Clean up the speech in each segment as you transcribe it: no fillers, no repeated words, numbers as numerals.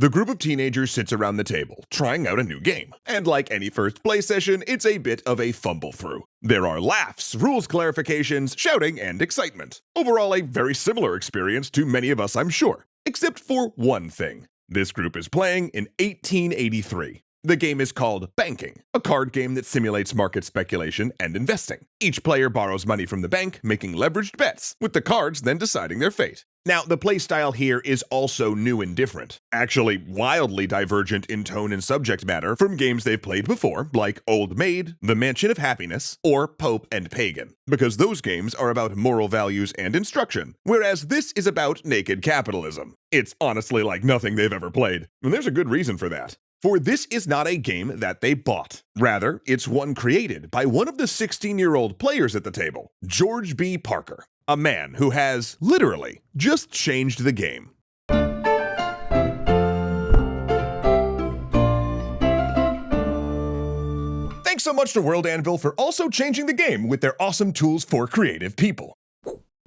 The group of teenagers sits around the table, trying out a new game. And like any first play session, it's a bit of a fumble through. There are laughs, rules clarifications, shouting, and excitement. Overall, a very similar experience to many of us, I'm sure. Except for one thing. This group is playing in 1883. The game is called Banking, a card game that simulates market speculation and investing. Each player borrows money from the bank, making leveraged bets, with the cards then deciding their fate. Now, the playstyle here is also new and different, actually wildly divergent in tone and subject matter from games they've played before, like Old Maid, The Mansion of Happiness, or Pope and Pagan, because those games are about moral values and instruction, whereas this is about naked capitalism. It's honestly like nothing they've ever played, and there's a good reason for that. For this is not a game that they bought. Rather, it's one created by one of the 16-year-old players at the table, George B. Parker, a man who has, literally, just changed the game. Thanks so much to World Anvil for also changing the game with their awesome tools for creative people.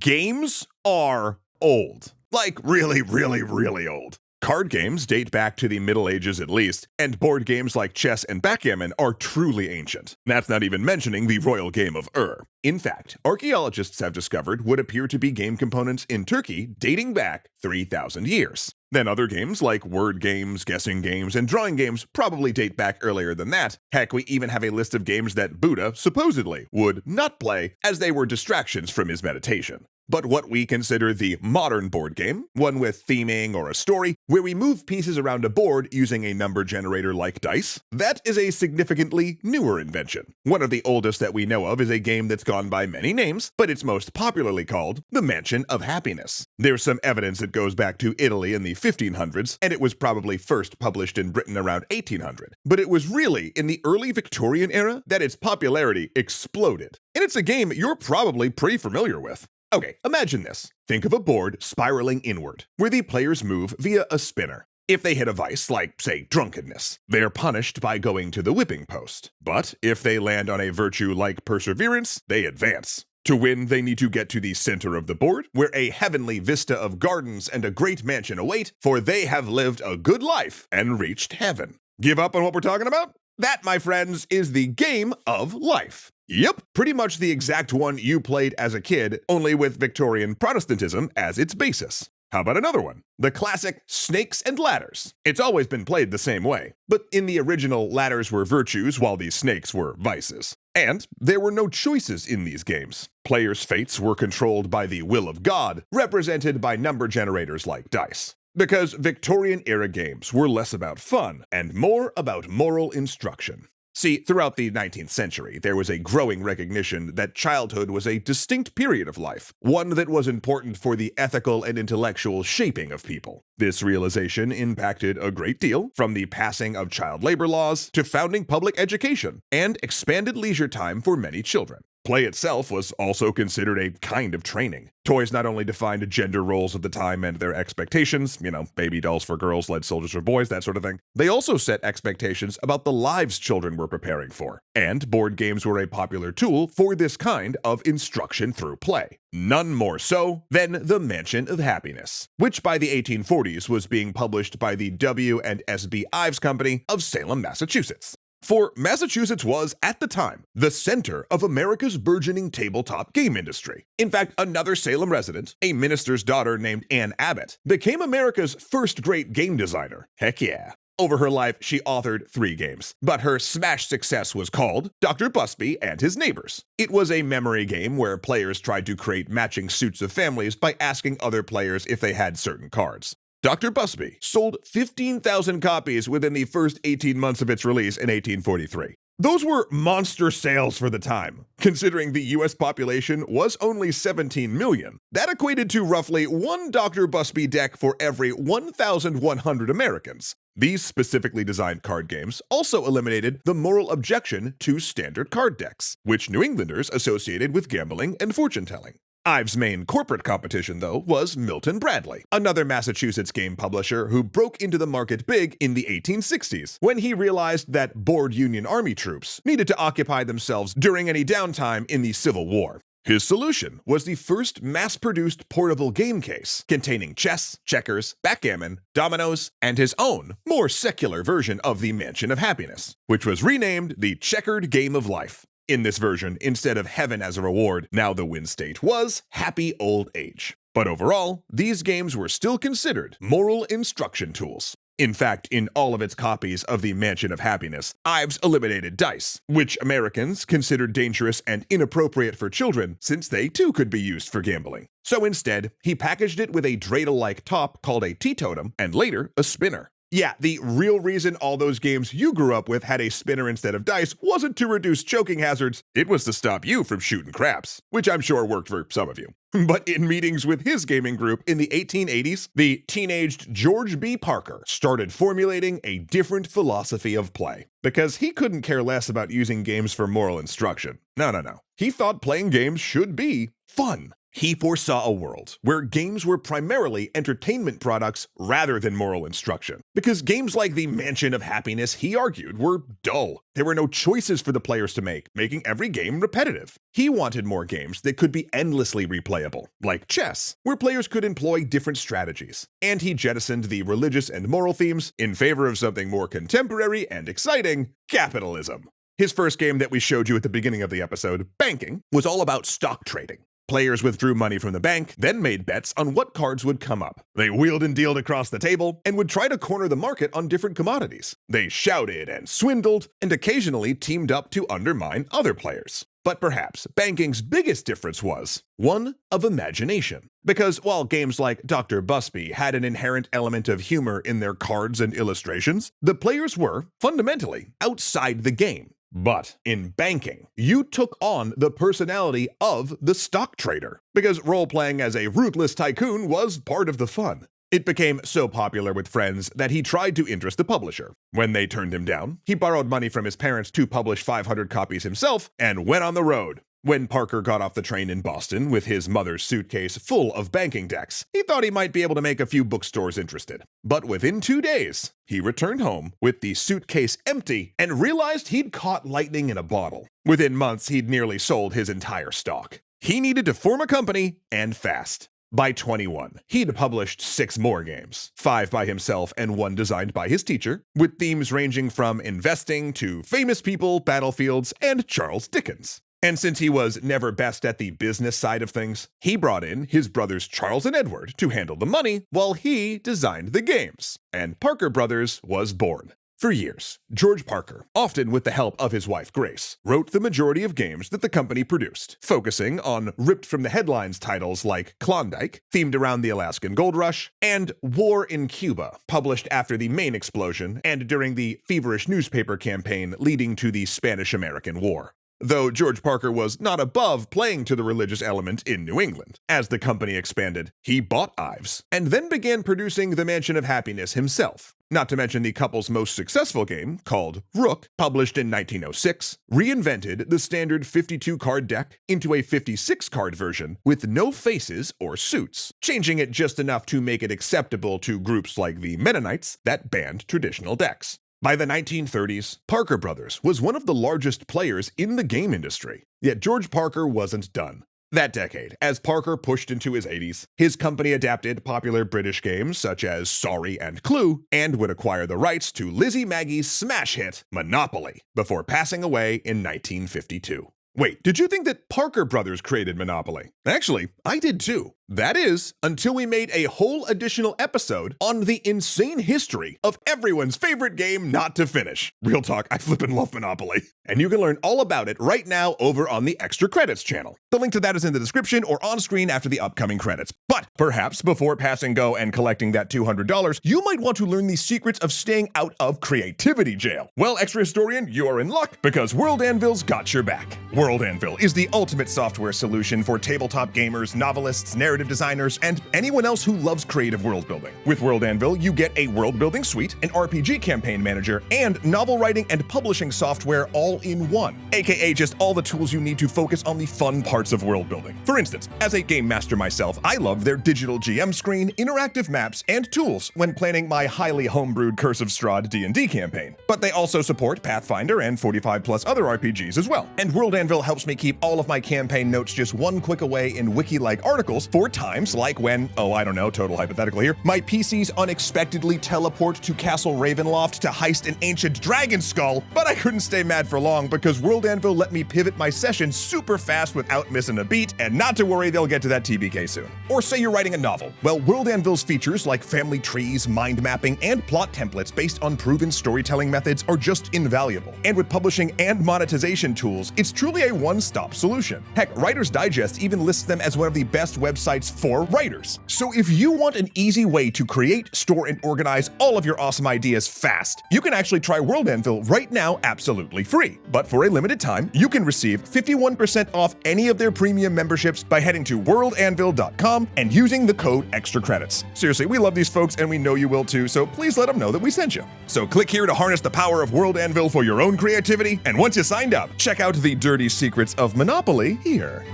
Games are old. Like really, really, really old. Card games date back to the Middle Ages at least, and board games like chess and backgammon are truly ancient. That's not even mentioning the royal game of Ur. In fact, archaeologists have discovered what appear to be game components in Turkey dating back 3,000 years. Then other games like word games, guessing games, and drawing games probably date back earlier than that. Heck, we even have a list of games that Buddha supposedly would not play as they were distractions from his meditation. But what we consider the modern board game, one with theming or a story, where we move pieces around a board using a number generator like dice, that is a significantly newer invention. One of the oldest that we know of is a game that's gone by many names, but it's most popularly called The Mansion of Happiness. There's some evidence that goes back to Italy in the 1500s, and it was probably first published in Britain around 1800. But it was really in the early Victorian era that its popularity exploded. And it's a game you're probably pretty familiar with. Okay, imagine this. Think of a board spiraling inward, where the players move via a spinner. If they hit a vice, like, say, drunkenness, they're punished by going to the whipping post. But if they land on a virtue like perseverance, they advance. To win, they need to get to the center of the board, where a heavenly vista of gardens and a great mansion await, for they have lived a good life and reached heaven. Give up on what we're talking about? That, my friends, is the game of life. Yep, pretty much the exact one you played as a kid, only with Victorian Protestantism as its basis. How about another one? The classic Snakes and Ladders. It's always been played the same way, but in the original, ladders were virtues while the snakes were vices. And there were no choices in these games. Players' fates were controlled by the will of God, represented by number generators like dice. Because Victorian-era games were less about fun and more about moral instruction. See, throughout the 19th century, there was a growing recognition that childhood was a distinct period of life, one that was important for the ethical and intellectual shaping of people. This realization impacted a great deal, from the passing of child labor laws to founding public education and expanded leisure time for many children. Play itself was also considered a kind of training. Toys not only defined gender roles of the time and their expectations, baby dolls for girls, lead soldiers for boys, that sort of thing, they also set expectations about the lives children were preparing for. And board games were a popular tool for this kind of instruction through play. None more so than The Mansion of Happiness, which by the 1840s was being published by the W. and S.B. Ives Company of Salem, Massachusetts. For Massachusetts was, at the time, the center of America's burgeoning tabletop game industry. In fact, another Salem resident, a minister's daughter named Ann Abbott, became America's first great game designer. Heck yeah. Over her life, she authored 3 games, but her smash success was called Dr. Busby and His Neighbors. It was a memory game where players tried to create matching suits of families by asking other players if they had certain cards. Dr. Busby sold 15,000 copies within the first 18 months of its release in 1843. Those were monster sales for the time. Considering the US population was only 17 million, that equated to roughly one Dr. Busby deck for every 1,100 Americans. These specifically designed card games also eliminated the moral objection to standard card decks, which New Englanders associated with gambling and fortune-telling. Ives' main corporate competition, though, was Milton Bradley, another Massachusetts game publisher who broke into the market big in the 1860s, when he realized that bored Union Army troops needed to occupy themselves during any downtime in the Civil War. His solution was the first mass-produced portable game case containing chess, checkers, backgammon, dominoes, and his own, more secular version of the Mansion of Happiness, which was renamed the Checkered Game of Life. In this version, instead of heaven as a reward, now the win state was happy old age. But overall, these games were still considered moral instruction tools. In fact, in all of its copies of the Mansion of Happiness, Ives eliminated dice, which Americans considered dangerous and inappropriate for children since they too could be used for gambling. So instead, he packaged it with a dreidel-like top called a teetotum and later a spinner. Yeah, the real reason all those games you grew up with had a spinner instead of dice wasn't to reduce choking hazards, it was to stop you from shooting craps, which I'm sure worked for some of you. But in meetings with his gaming group in the 1880s, the teenaged George B. Parker started formulating a different philosophy of play. Because he couldn't care less about using games for moral instruction. No. He thought playing games should be fun. He foresaw a world where games were primarily entertainment products rather than moral instruction. Because games like the Mansion of Happiness, he argued, were dull. There were no choices for the players to make, making every game repetitive. He wanted more games that could be endlessly replayable, like chess, where players could employ different strategies. And he jettisoned the religious and moral themes in favor of something more contemporary and exciting: capitalism. His first game that we showed you at the beginning of the episode, Banking, was all about stock trading. Players withdrew money from the bank, then made bets on what cards would come up. They wheeled and dealed across the table and would try to corner the market on different commodities. They shouted and swindled and occasionally teamed up to undermine other players. But perhaps banking's biggest difference was one of imagination. Because while games like Dr. Busby had an inherent element of humor in their cards and illustrations, the players were, fundamentally, outside the game. But in banking, you took on the personality of the stock trader, because role-playing as a ruthless tycoon was part of the fun. It became so popular with friends that he tried to interest the publisher. When they turned him down, he borrowed money from his parents to publish 500 copies himself and went on the road. When Parker got off the train in Boston with his mother's suitcase full of banking decks, he thought he might be able to make a few bookstores interested. But within 2 days, he returned home with the suitcase empty and realized he'd caught lightning in a bottle. Within months, he'd nearly sold his entire stock. He needed to form a company, and fast. By 21, he'd published 6 more games, 5 by himself and 1 designed by his teacher, with themes ranging from investing to famous people, battlefields, and Charles Dickens. And since he was never best at the business side of things, he brought in his brothers Charles and Edward to handle the money while he designed the games. And Parker Brothers was born. For years, George Parker, often with the help of his wife Grace, wrote the majority of games that the company produced, focusing on ripped-from-the-headlines titles like Klondike, themed around the Alaskan Gold Rush, and War in Cuba, published after the Maine explosion and during the feverish newspaper campaign leading to the Spanish-American War. Though George Parker was not above playing to the religious element in New England. As the company expanded, he bought Ives, and then began producing the Mansion of Happiness himself. Not to mention the couple's most successful game, called Rook, published in 1906, reinvented the standard 52-card deck into a 56-card version with no faces or suits, changing it just enough to make it acceptable to groups like the Mennonites that banned traditional decks. By the 1930s, Parker Brothers was one of the largest players in the game industry. Yet George Parker wasn't done. That decade, as Parker pushed into his 80s, his company adapted popular British games such as Sorry and Clue, and would acquire the rights to Lizzie Maggie's smash hit, Monopoly, before passing away in 1952. Wait, did you think that Parker Brothers created Monopoly? Actually, I did too. That is, until we made a whole additional episode on the insane history of everyone's favorite game not to finish. Real talk, I flippin' love Monopoly. And you can learn all about it right now over on the Extra Credits channel. The link to that is in the description or on screen after the upcoming credits. But perhaps before passing go and collecting that $200, you might want to learn the secrets of staying out of creativity jail. Well, Extra Historian, you're in luck because World Anvil's got your back. World Anvil is the ultimate software solution for tabletop gamers, novelists, narrative narrative designers, and anyone else who loves creative world building. With World Anvil, you get a world building suite, an RPG campaign manager, and novel writing and publishing software all in one, aka just all the tools you need to focus on the fun parts of world building. For instance, as a game master myself, I love their digital GM screen, interactive maps, and tools when planning my highly homebrewed Curse of Strahd D&D campaign. But they also support Pathfinder and 45 plus other RPGs as well. And World Anvil helps me keep all of my campaign notes just one click away in wiki-like articles for times like when, oh I don't know, total hypothetical here, my PCs unexpectedly teleport to Castle Ravenloft to heist an ancient dragon skull, but I couldn't stay mad for long because World Anvil let me pivot my session super fast without missing a beat, and not to worry, they'll get to that TBK soon. Or say you're writing a novel. Well, World Anvil's features like family trees, mind mapping, and plot templates based on proven storytelling methods are just invaluable. And with publishing and monetization tools, it's truly a one-stop solution. Heck, Writer's Digest even lists them as one of the best websites for writers. So if you want an easy way to create, store, and organize all of your awesome ideas fast, you can actually try World Anvil right now absolutely free. But for a limited time, you can receive 51% off any of their premium memberships by heading to worldanvil.com and using the code EXTRACREDITS. Seriously, we love these folks and we know you will too, so please let them know that we sent you. So click here to harness the power of World Anvil for your own creativity, and once you signed up, check out the dirty secrets of Monopoly here.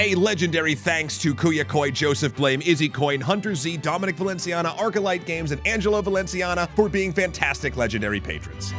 A legendary thanks to Kuya Koi, Joseph Blame, Izzy Coin, Hunter Z, Dominic Valenciana, Arcalite Games, and Angelo Valenciana for being fantastic legendary patrons.